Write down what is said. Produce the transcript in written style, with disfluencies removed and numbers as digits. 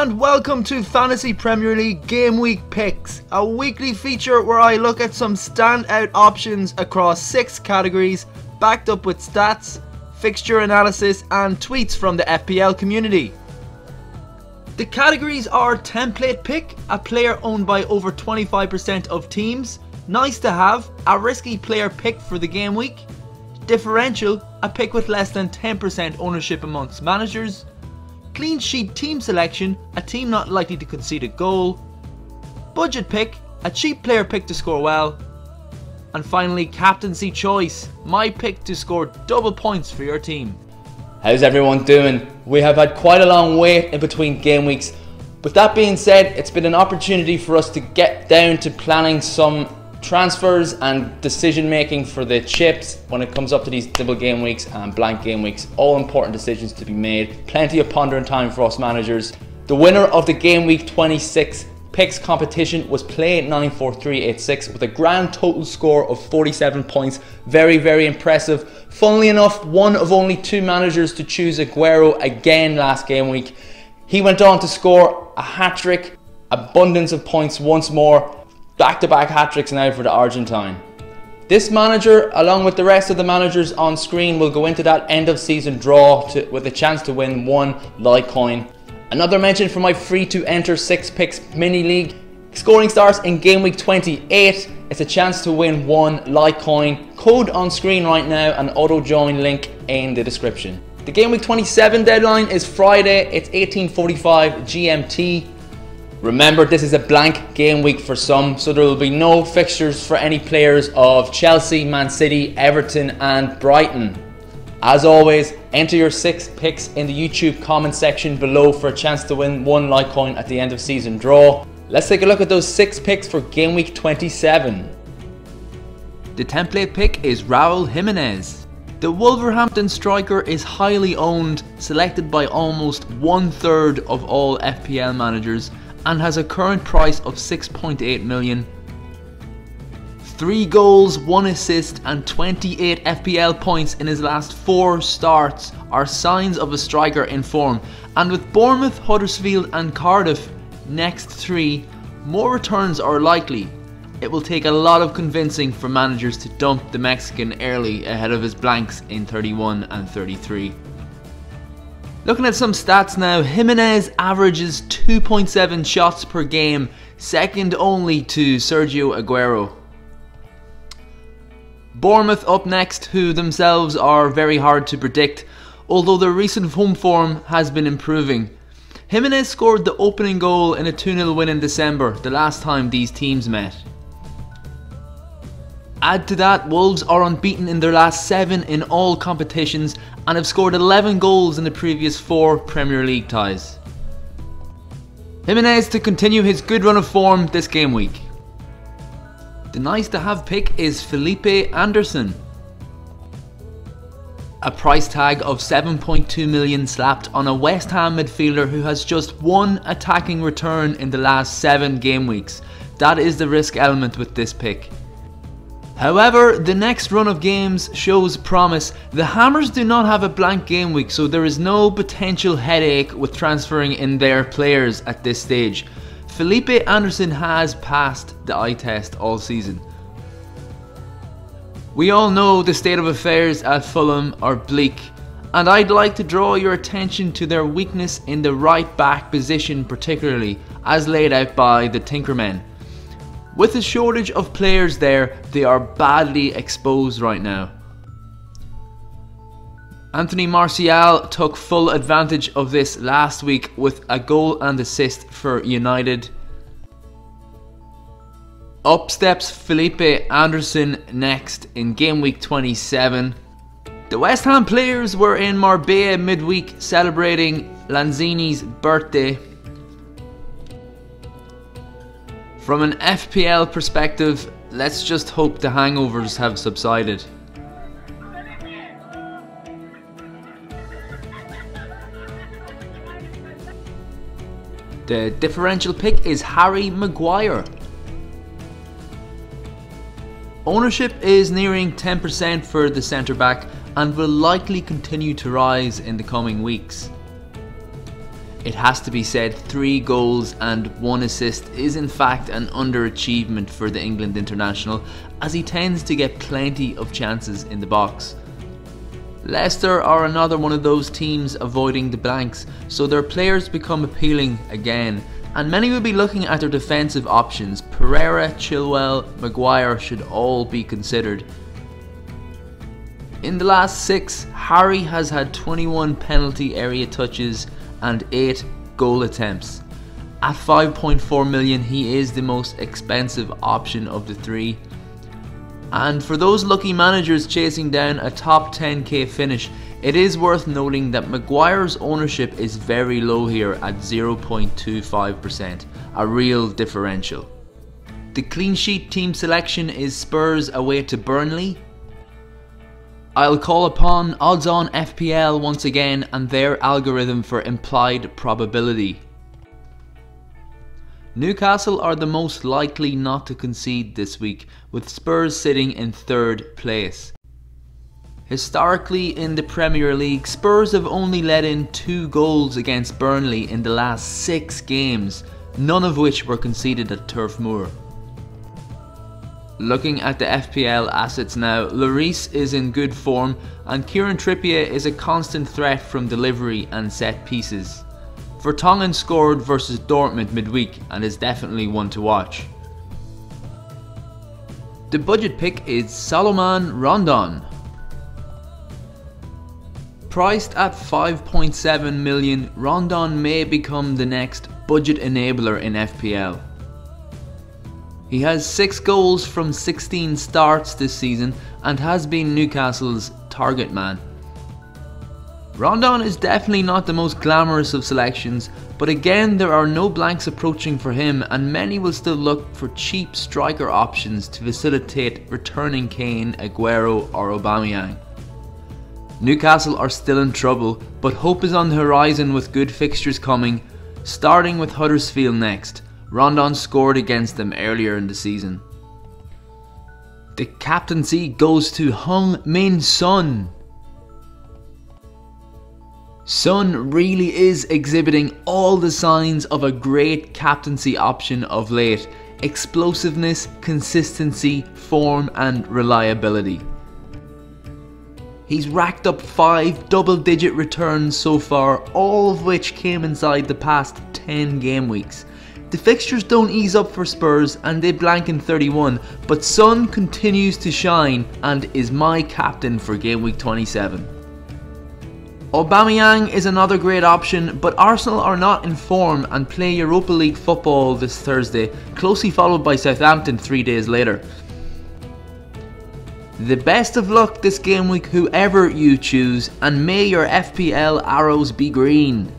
and welcome to Fantasy Premier League Game Week Picks, a weekly feature where I look at some standout options across 6 categories, backed up with stats, fixture analysis and tweets from the FPL community. The categories are Template Pick, a player owned by over 25% of teams, Nice to Have, a risky player pick for the game week, Differential, a pick with less than 10% ownership amongst managers, Clean Sheet Team Selection, a team not likely to concede a goal, Budget Pick, a cheap player pick to score well, and finally Captaincy Choice, my pick to score double points for your team. How's everyone doing? We have had quite a long wait in between game weeks. With that being said, it's been an opportunity for us to get down to planning some transfers and decision making for the chips when it comes up to these double game weeks and blank game weeks. All important decisions to be made. Plenty of pondering time for us managers. The winner of the game week 26 picks competition was Play94386 with a grand total score of 47 points. Very impressive. Funnily enough, one of only 2 managers to choose Aguero again last game week. He went on to score a hat-trick, abundance of points once more. Back-to-back hat-tricks now for the Argentine. This manager, along with the rest of the managers on screen, will go into that end of season draw with a chance to win 1 Litecoin. Another mention for my free to enter 6 picks mini league. Scoring starts in game week 28. It's a chance to win 1 Litecoin. Code on screen right now and auto join link in the description. The game week 27 deadline is Friday. It's 18:45 GMT. Remember, this is a blank game week for some, so there will be no fixtures for any players of Chelsea, Man City, Everton and Brighton. As always, enter your 6 picks in the YouTube comment section below for a chance to win 1 Litecoin at the end of season draw. Let's take a look at those 6 picks for game week 27. The template pick is Raul Jimenez. The Wolverhampton striker is highly owned, selected by almost 1/3 of all FPL managers, and has a current price of 6.8 million. 3 goals, 1 assist and 28 FPL points in his last 4 starts are signs of a striker in form, and with Bournemouth, Huddersfield and Cardiff next 3, more returns are likely. It will take a lot of convincing for managers to dump the Mexican early ahead of his blanks in 31 and 33. Looking at some stats now, Jimenez averages 2.7 shots per game, second only to Sergio Aguero. Bournemouth up next, who themselves are very hard to predict, although their recent home form has been improving. Jimenez scored the opening goal in a 2-0 win in December, the last time these teams met. Add to that, Wolves are unbeaten in their last 7 in all competitions and have scored 11 goals in the previous 4 Premier League ties. Jimenez to continue his good run of form this game week. The nice to have pick is Felipe Anderson. A price tag of 7.2 million slapped on a West Ham midfielder who has just 1 attacking return in the last 7 game weeks. That is the risk element with this pick. However, the next run of games shows promise. The Hammers do not have a blank game week, so there is no potential headache with transferring in their players at this stage. Felipe Anderson has passed the eye test all season. We all know the state of affairs at Fulham are bleak, and I'd like to draw your attention to their weakness in the right back position particularly, as laid out by the Tinkermen. With a shortage of players there, they are badly exposed right now. Anthony Martial took full advantage of this last week with a goal and assist for United. Up steps Felipe Anderson next in game week 27. The West Ham players were in Marbella midweek celebrating Lanzini's birthday. From an FPL perspective, let's just hope the hangovers have subsided. The differential pick is Harry Maguire. Ownership is nearing 10% for the centre back and will likely continue to rise in the coming weeks. It has to be said, 3 goals and 1 assist is in fact an underachievement for the England international, as he tends to get plenty of chances in the box. Leicester are another one of those teams avoiding the blanks, so their players become appealing again, and many will be looking at their defensive options. Pereira, Chilwell, Maguire should all be considered. In the last 6, Harry has had 21 penalty area touches and 8 goal attempts. At 5.4 million, he is the most expensive option of the 3. And for those lucky managers chasing down a top 10k finish, it is worth noting that Maguire's ownership is very low here at 0.25%, a real differential. The clean sheet team selection is Spurs away to Burnley. I'll call upon Odds On FPL once again and their algorithm for implied probability. Newcastle are the most likely not to concede this week, with Spurs sitting in 3rd place. Historically in the Premier League, Spurs have only let in 2 goals against Burnley in the last 6 games, none of which were conceded at Turf Moor. Looking at the FPL assets now, Lloris is in good form and Kieran Trippier is a constant threat from delivery and set pieces. Vertonghen scored versus Dortmund midweek and is definitely one to watch. The budget pick is Salomon Rondon. Priced at 5.7 million, Rondon may become the next budget enabler in FPL. He has 6 goals from 16 starts this season and has been Newcastle's target man. Rondon is definitely not the most glamorous of selections, but again there are no blanks approaching for him and many will still look for cheap striker options to facilitate returning Kane, Aguero or Aubameyang. Newcastle are still in trouble, but hope is on the horizon with good fixtures coming, starting with Huddersfield next. Rondon scored against them earlier in the season. The captaincy goes to Heung-min Son. Son really is exhibiting all the signs of a great captaincy option of late. Explosiveness, consistency, form and reliability. He's racked up 5 double-digit returns so far, all of which came inside the past 10 game weeks. The fixtures don't ease up for Spurs and they blank in 31, but Son continues to shine and is my captain for game week 27. Aubameyang is another great option, but Arsenal are not in form and play Europa League football this Thursday, closely followed by Southampton 3 days later. The best of luck this game week whoever you choose, and may your FPL arrows be green.